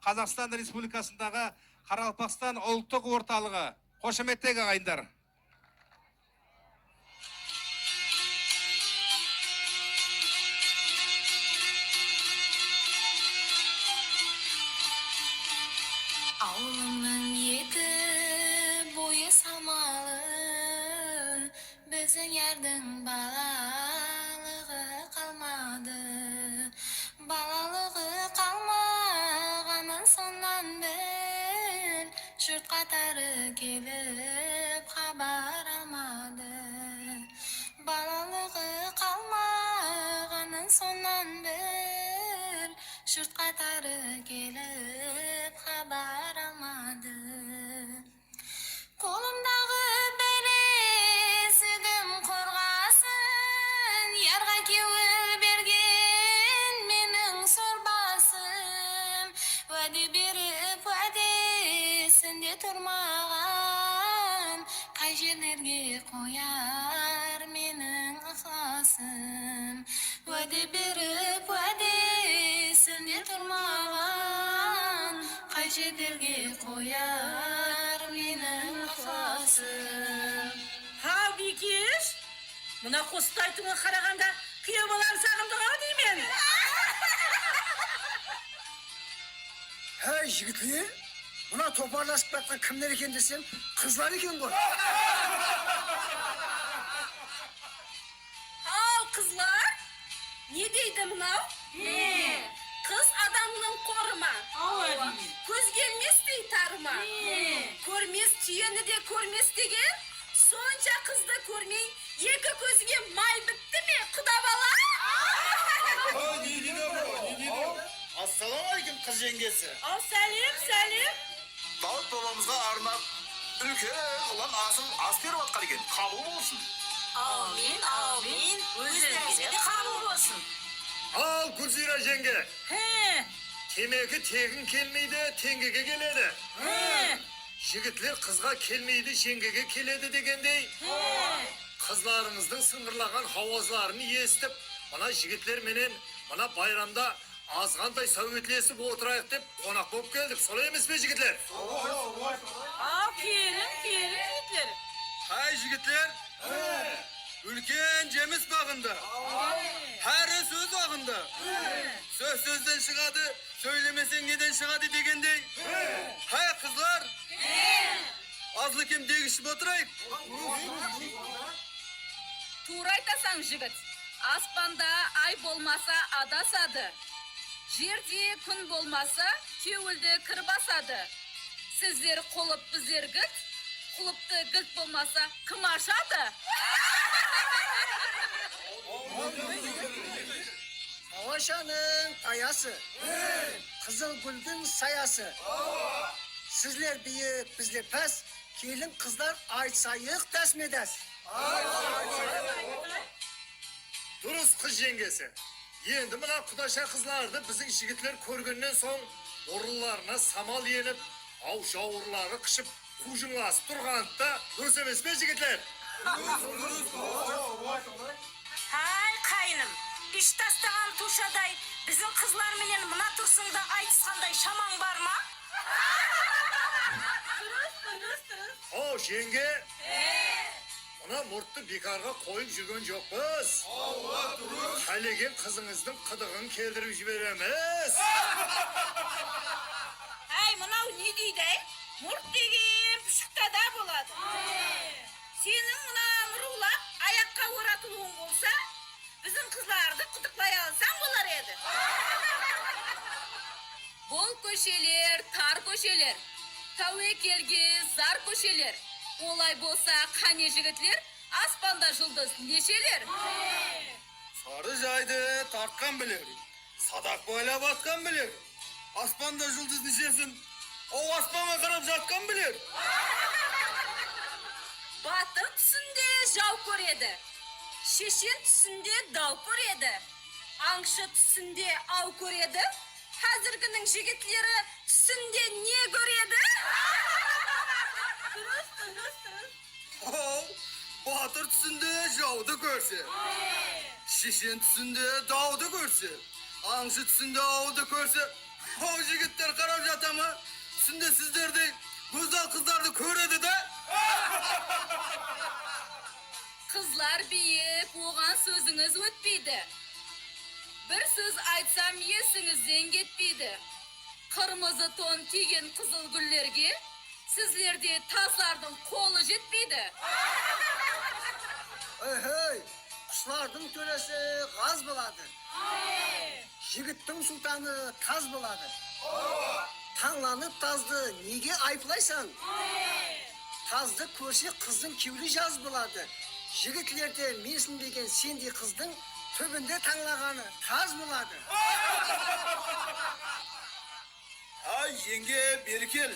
Қазақстан Республикасындағы Қарақалпақстан ұлттық орталығы. Қошеметтегі ағайындар. Ауылыңның екі бойы самалы, біздің ердің балалығы қалмады. Балалығы қалмағанын соннан біл, жұрт қатары келіп хабар алмады. Балалығы қалмағанын соннан біл, жұрт қатары келіп хабар алмады. Қолымдағы білезігім қорғасын, ярға кеуіп берген менің сорбасым. Уәде беріп уәдесінде тұрмаған, қай жерлерге қояр менің ықыласым. Уәде беріп уәдесінде тұрмаған, қай жерлерге қояр менің ықыласым. Хау бикеш, мына қосты айтуға қарағанда күйеу балаң сағындың-ау деймін. Әй жігітлер, мына топарласып жатқан кімдер екен десем, қызлар екен ғой. Ал қызлар, не дейді мынау? Қыз адамның қорыма, көз келместей тарыма, көрмес түйені де көрмес деген, сонша қызды көрмей, екі көзге май бітті ме, құда бала? Ассалаумағалейкум қыз жеңгесі. Ал сәлем. Дауыт бабамызға арнап үлкен ұлан ас беріп атқан екен. Қабыл болсын. Аумин. Өздеріңізге де қабыл болсын. Ал Гүлзира жеңге, темекі тегін келмейді, теңгеге келеді. Жігітлер қызға келмейді, жеңгеге келеді дегендей. Қызларыңыздың сыңғырлаған хауазларын естіп, мына жігітлер менен мына байрамда азғандай сәуетлесіп отырайық деп қонақ болып келдік. Солай емес пе жігітлер? Ал келін жігітлер. Хай жігітлер, үлкен жеміс бағында, әрі сөз ағында. Сөз сөзден шығады, сөйлемесен неден шығады дегендей. Хай қызлар, азлы кем дегішіп отырайық. Тура айтасаң жігіт, аспанда ай болмаса адасады. Жерде күн болмаса кеуілді кір басады. Сіздер құлып біздер гіт, құлыпты гілт болмаса кім ашады? Авашаның аясы, қызыл гүлдің саясы. Сізлер биік, біздер пәс, келін қыздар айтсайық тәсмедәс. Дұрыс қыз жеңгесі. Енді мына құдаша қызларды біздің жігітлер көргеннен соң ұрыларына самал еніп, ау жауырлары қышып, құжыңласып тұрғанында дұрыс емес пе жігітлер? Ай қайным, іш тастаған тушадай, біздің қызлар менен мына тұрсыңда айтысқандай шамаң бар ма? О, жеңге, мына мұртты бекарға қойып жүрген жоқпыз. Қалеген қызыңыздың қыдығын келдіріп жібереміз. Ай, мынау не дейді? Мұрт деген пұшықтада болады. Сенің мына ұрулап аяққа оратылуың болса, біздің қызларды құтықлай алсаң болар еді. Бұл көшелер, тар көшелер, тәуекелге зар көшелер. Олай болса қане жігітлер, аспанда жұлдыз нешелер? Сары жайды тартқан білер, садақ бойлап атқан білер. Аспанда жұлдыз нешесін, ол аспанға қарап жатқан білер. Батыр түсінде жау көреді, шешен түсінде дау көреді, аңшы түсінде ау көреді, қазіргінің жігітлері түсінде не көреді? Ол батыр түсінде жауды көрсе, шешен түсінде дауды көрсе, аңшы түсінде ауды көрсе, о жігіттер қарап жатады. de sizlerden güzel kızlarını köredi de. Kızlar beyip, oğan sözünüz ötpeydi. Bir söz aytsam yesinizden getpeydi. Kırmızı ton kiygen kızıl güllerge sizlerde tazlardan kolu jetpeydi. Hey, kuşlardın töresi gaz buladı. Jigittin sultanı taz buladı. Tanlanıp tazdı, nege ayıplaysan? Tazdı koşu kыздың kivli jaz buladı. Jigitlerde mensin degen sendi kыздың töbünde tanlağanı taz buladı. Ay yenge Berkel.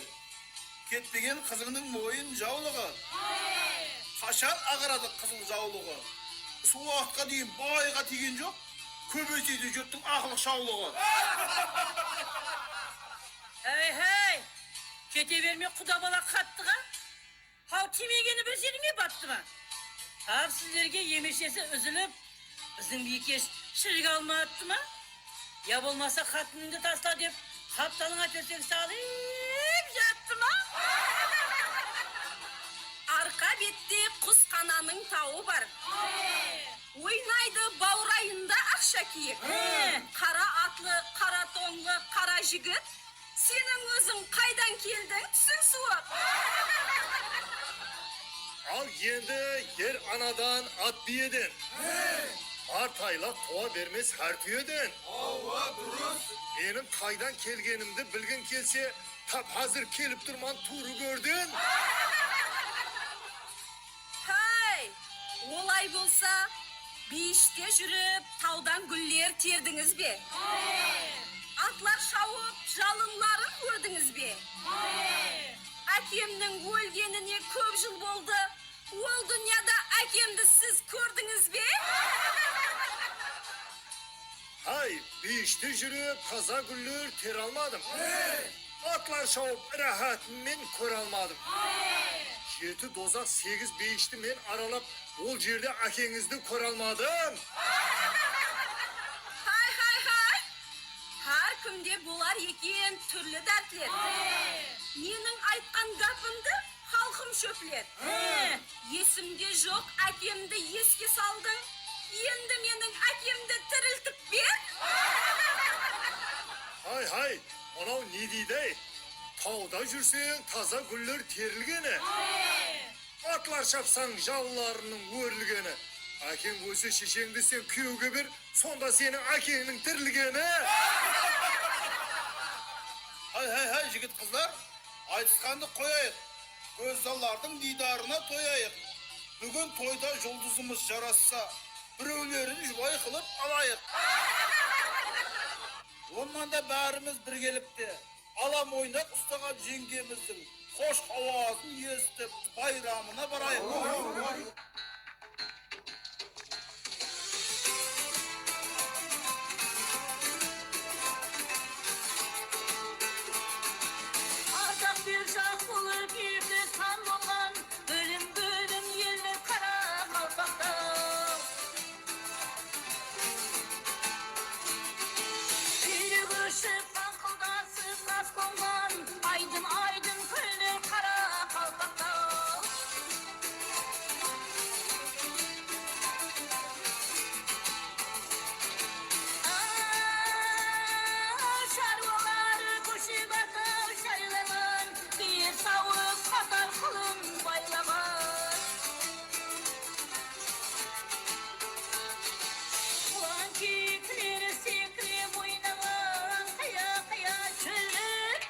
Ketpegen kızının moyun jawlığı. Kaşan ağıradı kızıl jawlığı. Şu vaqtqa deyin bayga tegen жоқ. Köböйтеді жұрттың ақылық шаулығы. Hey! Kete verme kuda bala kattığa. Hav timegeni bir yerine battı mı? Hav sizlerge yemeşesi üzülüp bizim bir kez şırg alma attı mı? Ya olmasa katını da tasla deyip kaptalına tesek salayıp yattı mı? Arka bette kuz kananın tağı var. Oynaydı baurayında akşa kiyip. Kara atlı, kara tonlu, kara jigit. Senin özün kaydan keldin tüsün suak. Al yendi yer anadan at biyeden. Artaylak toğa vermez her tüyeden. Benim kaydan kelgenimdi bilgin kelse tap hazır kelip durman turu gördün. Hay, olay bolsa beyişte jürüp taudan güller terdiniz be? Atlar şavup jalınların gördünüz be? Akemnin ölgenine köp jıl boldu. Ol dünyada akemdi siz gördünüz be? Hay bir işte yürüp kaza güllür ter almadım. Atlar şavup rahat men kör almadım. 7 dozak 8 beyişti men aralap ol yerde akengizdi kör almadım. Hay. Her kimde bular eken türlü dertler. Menin aytkan gapımdı halkım şöpler. Yesimde жоқ akemdi еске saldın. Endi menin akemdi tiriltip ber. Hay ona ne deydi? Tağda жүрсең taza güller terilgeni. Atlar şapsan жалларының örülgeni. Aken өзі шешеңді sen kүйеуге bir, sonda senin akeninin tirilgeni. Hay жігіт қыздар. Айтысқанды қояйық. Көзалардың дидарына тояйық. Бүгін тойда жұлдызымыз жарасса, біреулерін жұбай қылып алайық. Ondan da bәріміз бір келіпті. Алам ойнап ұстаған жеңгеміздің қош ауазын естіп байрамына барайық. Atak bir şah bulup girdi sanmadan bölüm yerler kara kalpakta. Biri kışıp kankıldası kas kongan aydın kölür kara kalpakta. Şarvalar kuşu bakıp şaylaman bir savuk katar kılın baylaman. Ulan kikleri sikri boynaman kaya çölür.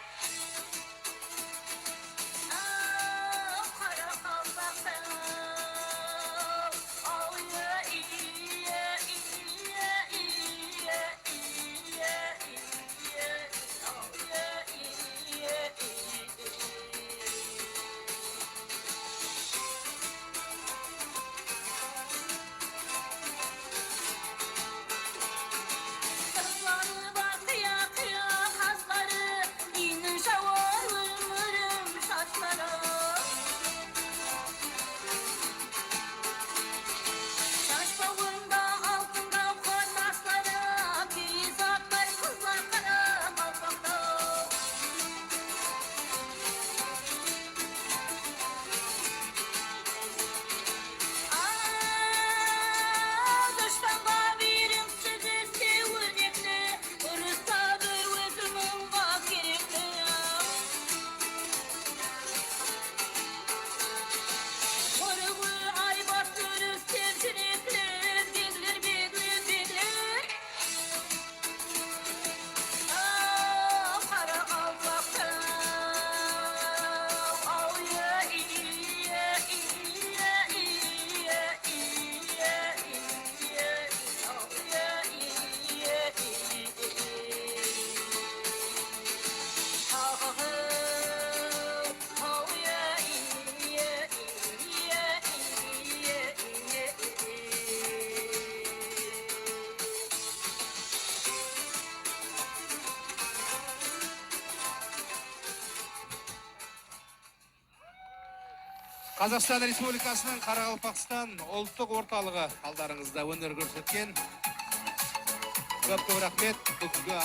Қазақстан Республикасының Қарақалпақстан ұлттық орталығы алдарыңызда өнер көрсеткен. Көп рахмет. Бүгінгі